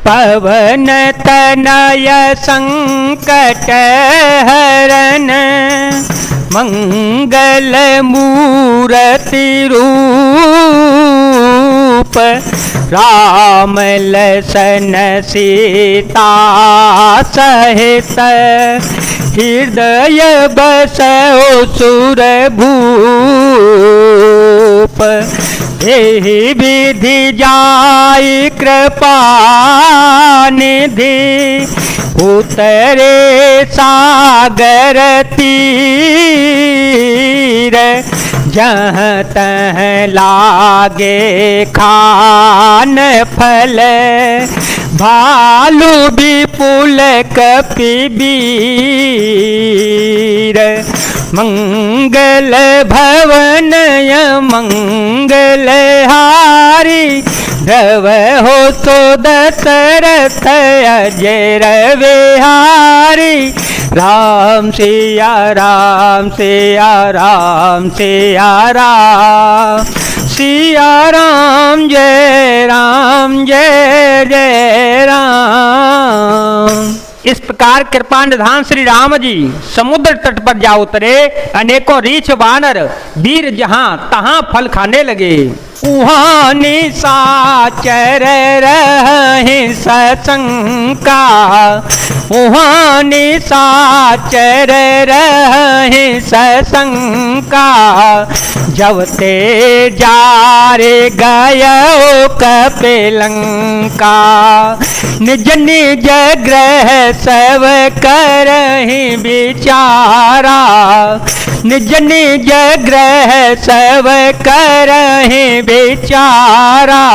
पवन तनय संकट हरन मंगल मूर्ति रूप राम लसन सीता सहित हृदय बसो सुर भूप एहि विधि जाई कृपा निधि उतरे सागर तीर जहाँ तह लागे खान फल भालू विपुल कपिबीर मंगल भवनय मंगल हारी ध्रुव हो तो दशरथ अजय विहारी राम सिया राम सिया राम सिया राम सिया राम जय जय राम। इस प्रकार कृपा निधान श्री राम जी समुद्र तट पर जा उतरे। अनेकों रीछ वानर वीर जहां तहां फल खाने लगे। उहाँ निशाचर रहे सशंका उहाँ निशाचर रहे सशंका जब ते जारे गयो कपिलंका निज निज ग्रह सब करहि विचारा निज निज ग्रह सब करहि बेचारा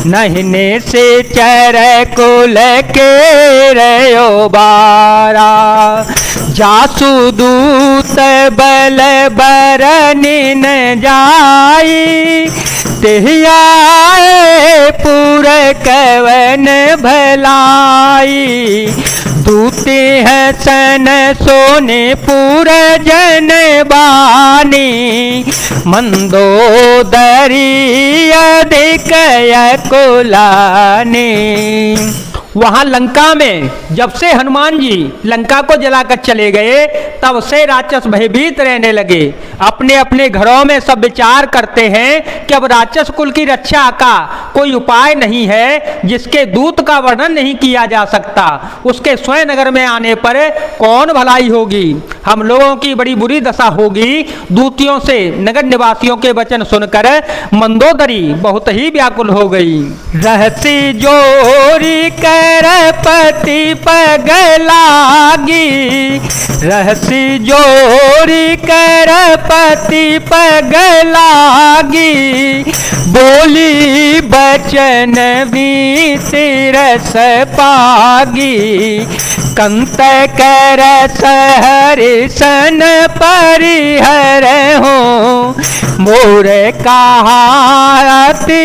नहिने से चर कुल के रयो बारा जासु दूत बल बरनि न जाई तिहियाए पुर कवन भलाई दूते हैं सन सोने पुर जन बानी मंदोदरी अधिक कुलानी। वहां लंका में जब से हनुमान जी लंका को जलाकर चले गए तब से राक्षस भयभीत रहने लगे। अपने अपने घरों में सब विचार करते हैं कि अब राक्षस कुल की रक्षा का कोई उपाय नहीं है जिसके दूत का वर्णन नहीं किया जा सकता। उसके स्वयं नगर में आने पर कौन भलाई होगी, हम लोगों की बड़ी बुरी दशा होगी। दूतियों से नगर निवासियों के वचन सुनकर मंदोदरी बहुत ही व्याकुल हो गई। रहसी जोरी करपति पग लागी रहसी जोरी करपति पग लागी बोली बचन बीत रस पागी कंत कर हरिसन परिहर हो मोर कहाती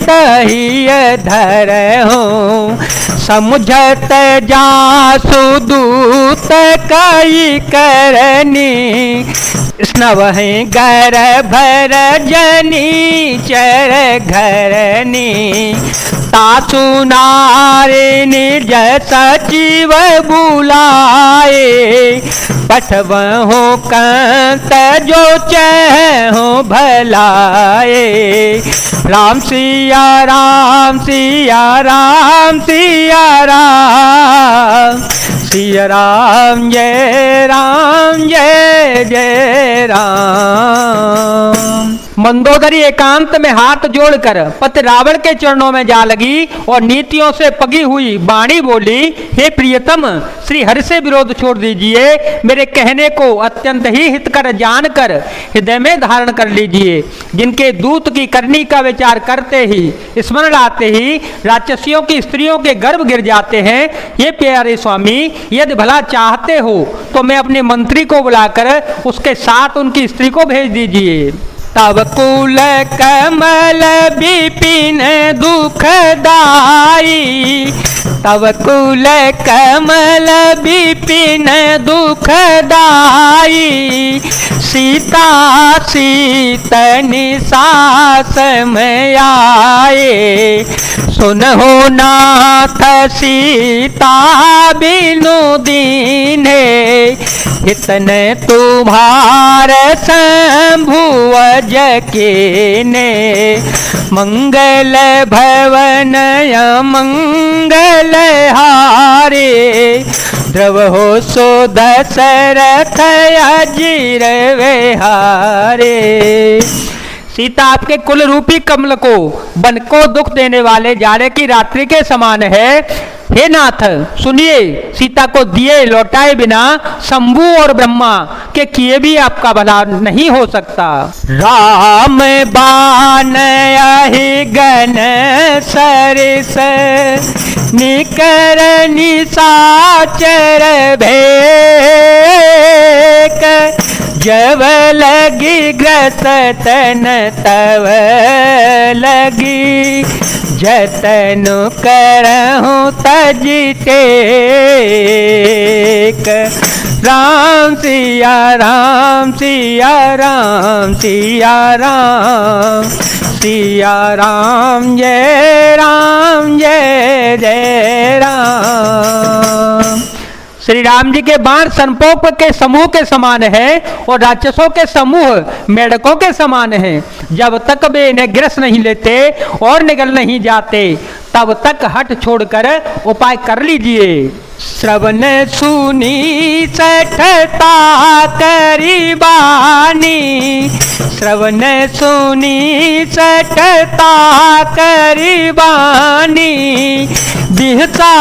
तहिय धर हो समुझत जासु दूत कई करनी स्नवहि गर भर जनी चर घरनी तासु नारे निज सचिव बुलाए पठवहु कंत जो चहु भलाए राम सिया राम सिया राम सिया राम सिया राम जय जय राम। मंदोदरी एकांत में हाथ जोड़कर पति रावण के चरणों में जा लगी और नीतियों से पगी हुई वाणी बोली, हे प्रियतम, श्री हरि से विरोध छोड़ दीजिए, मेरे कहने को अत्यंत ही हितकर जानकर हृदय में धारण कर लीजिए। जिनके दूत की करनी का विचार करते ही स्मरण आते ही राक्षसियों की स्त्रियों के गर्भ गिर जाते हैं। ये प्यारे स्वामी, यदि भला चाहते हो तो मैं अपने मंत्री को बुलाकर उसके साथ उनकी स्त्री को भेज दीजिए। तब कुल कमल विपिन दुखदाई तब कुल कमल विपिन दुखदाई, सीता सीत निसास में आए। सुनहो नाथ सीता बिनु दीने, इतने तुम्हार शंभुअज कीने। मंगल भवन मंगल हारे, द्रवहो सो दशरथ अजीर विहारे। सीता आपके कुल रूपी कमल को, बन को दुख देने वाले जाड़े की रात्रि के समान है। हे नाथ सुनिए, सीता को दिए लौटाए बिना शंभु और ब्रह्मा के किए भी आपका भला नहीं हो सकता। राम बाण अहि गण सरिस, निकर निशाचर भेक। जब लगी ग्रसन तव लगी, जतनु करहूँ तज टेक। राम सिया राम सिया राम सिया राम, सिया राम जय जय राम। श्री राम जी के बाण संपोप के समूह के समान है और राक्षसों के समूह मेढकों के समान है। जब तक वे इन्हें गिरस नहीं लेते और निगल नहीं जाते, तब तक हट छोड़कर उपाय कर लीजिए। श्रवण सुनी सठता करी बानी, श्रवण सुनी सठता करी बानी। बिहता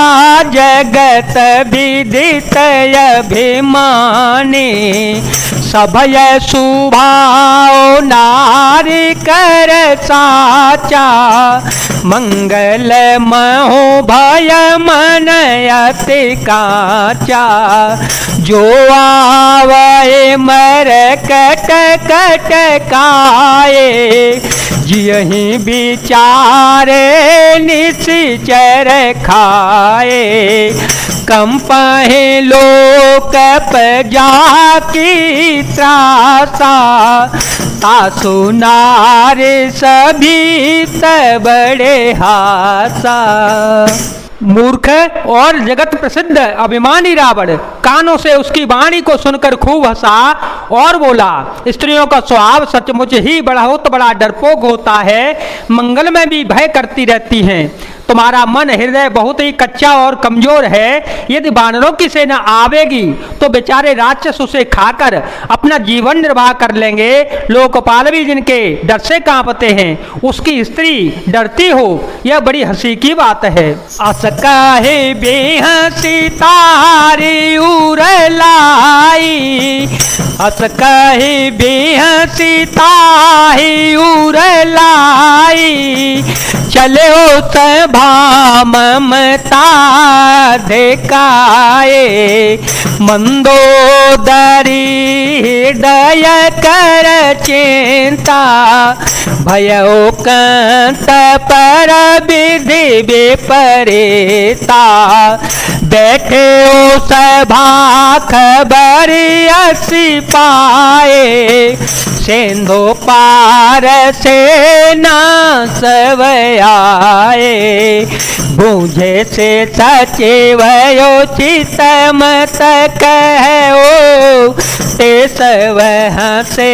जगत विदित अभिमानी, सभय सुभाव नारी कर साचा। मंगल महो भय मन अति काचा, जो आवे मर कट कट काए। जियहि विचारे निश्चर खाए, कंपहि लोक प्रजा की त्रासा। तासु नारी सभी बड़े हासा। मूर्ख और जगत प्रसिद्ध अभिमानी रावण कानों से उसकी वाणी को सुनकर खूब हंसा और बोला, स्त्रियों का स्वभाव सचमुच ही बहुत बड़ा डरपोक होता है, मंगल में भी भय करती रहती हैं। तुम्हारा मन हृदय बहुत ही कच्चा और कमजोर है। यदि वानरों की सेना आवेगी तो बेचारे राक्षस उसे खाकर अपना जीवन निर्वाह कर लेंगे। लोकपाल भी जिनके डर से कांपते हैं, उसकी स्त्री डरती हो, यह बड़ी हंसी की बात है। अस कहे बेहसी तारी उर लाई, अस कहे बेहसी ताही उर लाई। चले हो सभा ममता देखाए, मंदोदरी हृदय कर चिंता। भयो कंत पर विधि विपरीता, बैठे हो सभा खबर असी पाए। सिंधु पार से ना सब आए, बूझे से सचिवयो चित मत कहो। ते सब से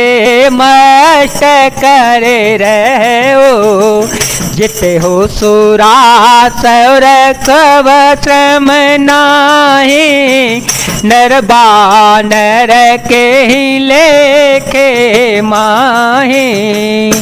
मस्त करे रहो, जिते हो सुरा सौर कव श्रम नाही। नर बानर के ही लेखे माही।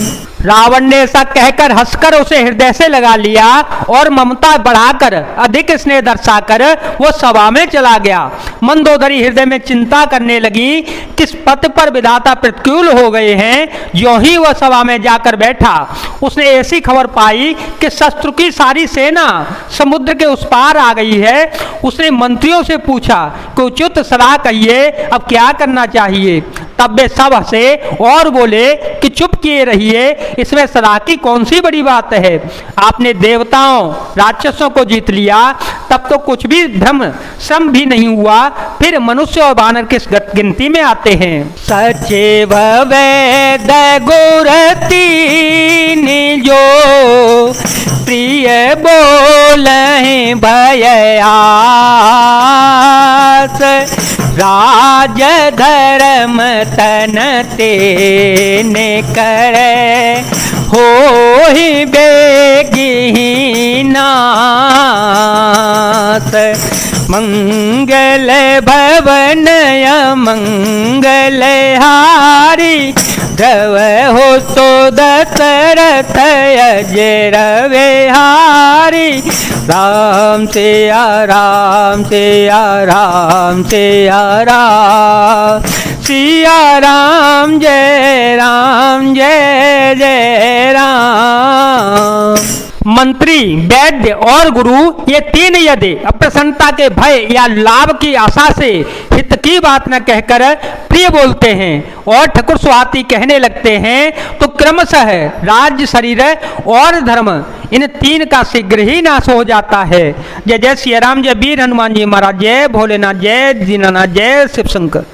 रावण ने ऐसा कहकर हंसकर उसे हृदय से लगा लिया और ममता बढ़ाकर अधिक स्नेह दर्शाकर वो सभा में चला गया। मंदोदरी हृदय में चिंता करने लगी, किस पथ पर विधाता प्रतिकूल हो गए हैं। ज्यों ही वह सभा में जाकर बैठा, उसने ऐसी खबर पाई कि शत्रु की सारी सेना समुद्र के उस पार आ गई है। उसने मंत्रियों से पूछा कि उचित सलाह कहिए, अब क्या करना चाहिए। तब वे सब हंसे और बोले कि चुप किए रहिए, इसमें सलाह की कौन सी बड़ी बात है। आपने देवताओं राक्षसों को जीत लिया, तब तो कुछ भी भ्रम श्रम भी नहीं हुआ, फिर मनुष्य और वानर किस गिनती में आते हैं। सचेव वेद गुर तीन जो प्रिय बोलहि भय आस, राज धर्म तन तेने करे हो ही बेगी नाथ। मंगल भवन मंगल हारी, ध्रुव हो तो दशरथ अजर विहारी। राम सिया राम सिया राम सिया राम, सिया राम जय जय राम। मंत्री, वैद्य और गुरु ये तीन यदि अप्रसन्नता के भय या लाभ की आशा से हित की बात न कहकर प्रिय बोलते हैं और ठकुर सुहाती कहने लगते हैं, तो क्रमशः राज्य, शरीर और धर्म इन तीन का शीघ्र ही नाश हो जाता है। जय जय श्री राम, जय वीर हनुमान जी महाराज, जय भोलेनाथ, जय दीनानाथ, जय शिव शंकर।